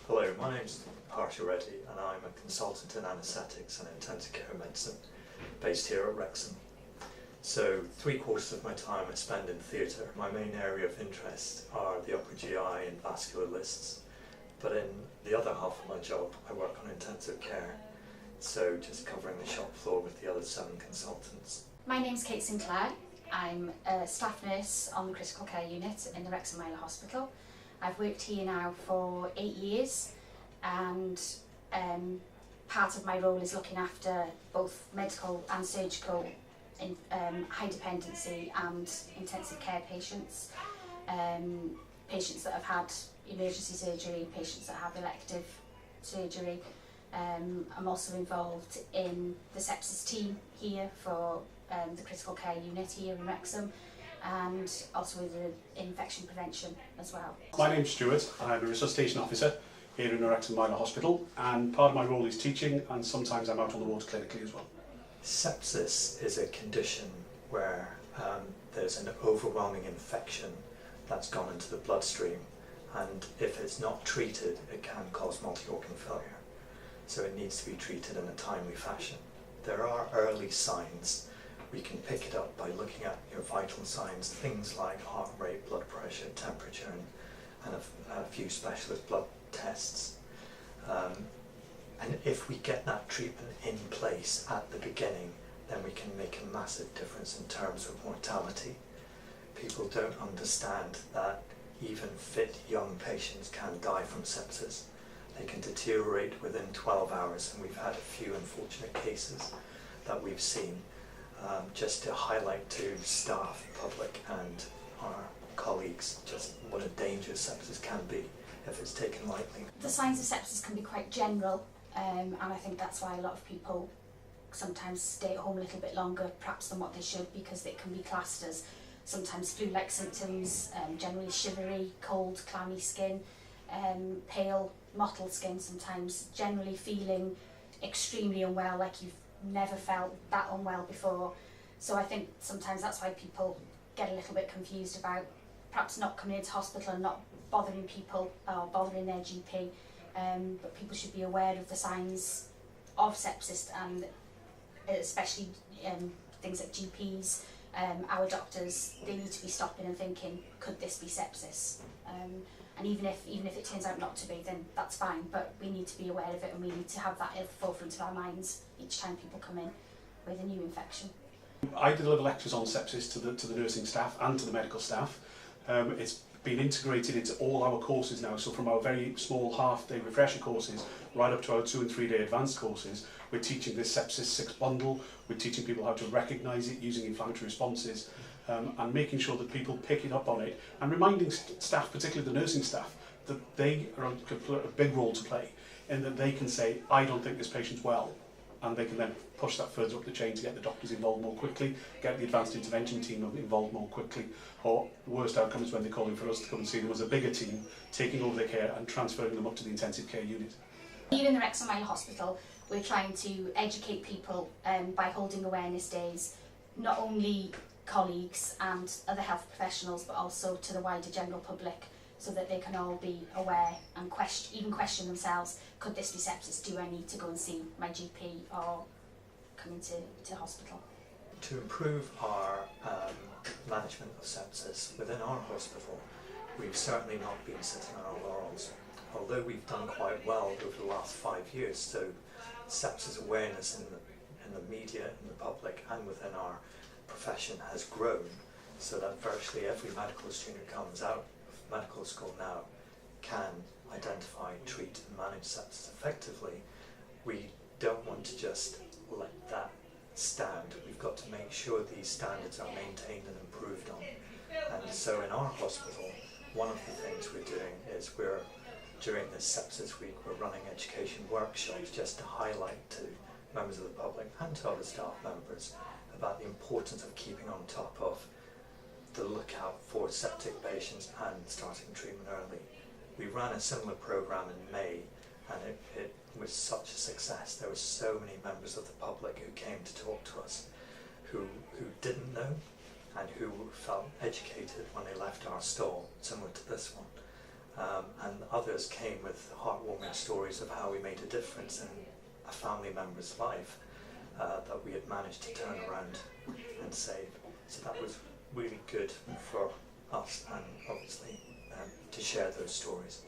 Hello, my name's Harsh Reddy and I'm a consultant in anaesthetics and intensive care medicine based here at Wrexham. So 3/4 of my time I spend in theatre. My main area of interest are the upper GI and vascular lists, but in the other half of my job I work on intensive care, so just covering the shop floor with the other 7 consultants. My name's Kate Sinclair. I'm a staff nurse on the critical care unit in the Wrexham Hospital. I've worked here now for 8 years, and part of my role is looking after both medical and surgical in high dependency and intensive care patients, patients that have had emergency surgery, patients that have elective surgery. I'm also involved in the sepsis team here for the critical care unit here in Wrexham, and also with the infection prevention as well. My name's Stuart. I'm a resuscitation officer here in the Wrexham Hospital, and part of my role is teaching, and sometimes I'm out on the wards clinically as well. Sepsis is a condition where there's an overwhelming infection that's gone into the bloodstream, and if it's not treated it can cause multi-organ failure. So it needs to be treated in a timely fashion. There are early signs. We can pick it up by looking at your vital signs, things like heart rate, blood pressure, temperature, and a few specialist blood tests. And if we get that treatment in place at the beginning, then we can make a massive difference in terms of mortality. People don't understand that even fit young patients can die from sepsis. They can deteriorate within 12 hours, and we've had a few unfortunate cases that we've seen. Just to highlight to staff, public and our colleagues just what a danger sepsis can be if it's taken lightly. The signs of sepsis can be quite general, and I think that's why a lot of people sometimes stay at home a little bit longer perhaps than what they should, because it can be classed as sometimes flu-like symptoms, generally shivery, cold, clammy skin, pale, mottled skin sometimes, generally feeling extremely unwell, like you've never felt that unwell before. So I think sometimes that's why people get a little bit confused about perhaps not coming into hospital and not bothering people or bothering their GP, but people should be aware of the signs of sepsis, and especially things like GPs, our doctors, they need to be stopping and thinking, could this be sepsis? And even if it turns out not to be, then that's fine, but we need to be aware of it, and we need to have that at the forefront of our minds each time people come in with a new infection. I deliver lectures on sepsis to the nursing staff and to the medical staff. It's been integrated into all our courses now, so from our very small half-day refresher courses right up to our 2- and 3-day advanced courses, we're teaching this sepsis 6 bundle, we're teaching people how to recognise it using inflammatory responses, and making sure that people pick it up on it, and reminding staff, particularly the nursing staff, that they are a big role to play, in that they can say, I don't think this patient's well, and they can then push that further up the chain to get the doctors involved more quickly, get the advanced intervention team involved more quickly, or the worst outcome is when they call in for us to come and see them as a bigger team, taking over their care and transferring them up to the intensive care unit. Here in the Wrexham Hospital, we're trying to educate people by holding awareness days, not only colleagues and other health professionals, but also to the wider general public, so that they can all be aware and even question themselves, could this be sepsis? Do I need to go and see my GP or come into hospital? To improve our management of sepsis within our hospital, we've certainly not been sitting on our laurels. Although we've done quite well over the last 5 years, so sepsis awareness in the media, in the public and within our profession has grown, so that virtually every medical student who comes out of medical school now can identify, treat and manage sepsis effectively. We don't want to just let that stand. We've got to make sure these standards are maintained and improved on. And so in our hospital, one of the things we're doing is during this sepsis week, we're running education workshops just to highlight to members of the public and to other staff members about the importance of keeping on top of the lookout for septic patients and starting treatment early. We ran a similar program in May, and it was such a success. There were so many members of the public who came to talk to us who didn't know and who felt educated when they left our stall, similar to this one. and others came with heartwarming stories of how we made a difference in a family member's life that we had managed to turn around and save. So that was really good for us, and obviously to share those stories.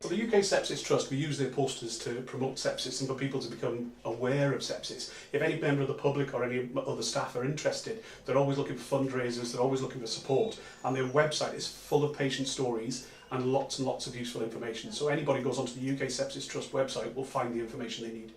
For the UK Sepsis Trust, we use their posters to promote sepsis and for people to become aware of sepsis. If any member of the public or any other staff are interested, they're always looking for fundraisers, they're always looking for support, and their website is full of patient stories and lots of useful information. So anybody who goes onto the UK Sepsis Trust website will find the information they need.